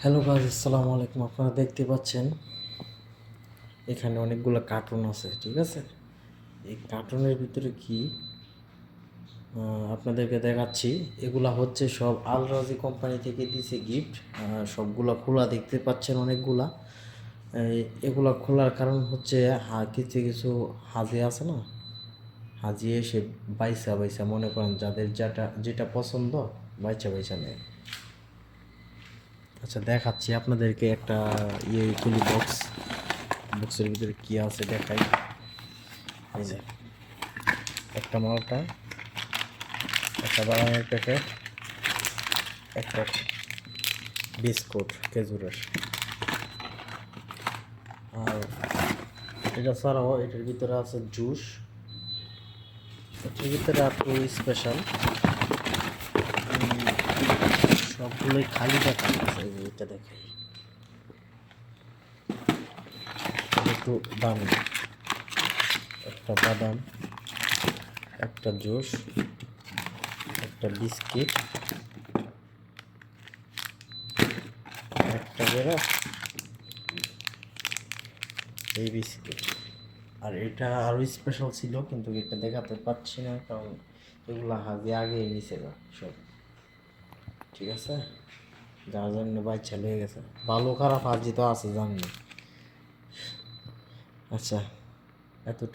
Hello guys, আসসালামু আলাইকুম। আপনারা দেখতে পাচ্ছেন এখানে অনেকগুলো কার্টুন আছে, ঠিক আছে। এই কার্টুনের ভিতরে কি আপনাদেরকে দেখাচ্ছি। এগুলা হচ্ছে সব আল রাজি কোম্পানি থেকে দিছে গিফট। সবগুলা খোলা দেখতে পাচ্ছেন অনেকগুলা। এগুলা খোলার কারণ হচ্ছে কিছু কিছু হাজি আছে না, হাজি এসে বাইসা বাইসা মনে করেন যাদের যেটা যেটা পছন্দ বাইচা বাইচা নেয়। আচ্ছা, দেখাচ্ছি আপনাদেরকে একটা খুলি বক্সের ভিতরে কি আছে দেখাই। এই যে একটা মালটা, একটা বাদামের প্যাকেট, একটা বিস্কুট খেজুরের, আর এটা ছাড়াও এটার ভিতরে আছে জুস। এটার ভিতরে একটু স্পেশাল, সবগুলোই খালি দেখা আছে। এই যে এটা দেখে একটু দামি, একটা বাদাম, একটা জুস, একটা বিস্কিট, একটা করে এই বিস্কিট। আর এটা আরও স্পেশাল ছিল, কিন্তু এটা দেখাতে পাচ্ছি না কারণ এগুলো আগে আগে নিচে না সব, ঠিক আছে। যার জন্য বাচ্চা লেগে গেছে। ভালো খারাপ হাজি তো আছে জানি। আচ্ছা, এতটুকু।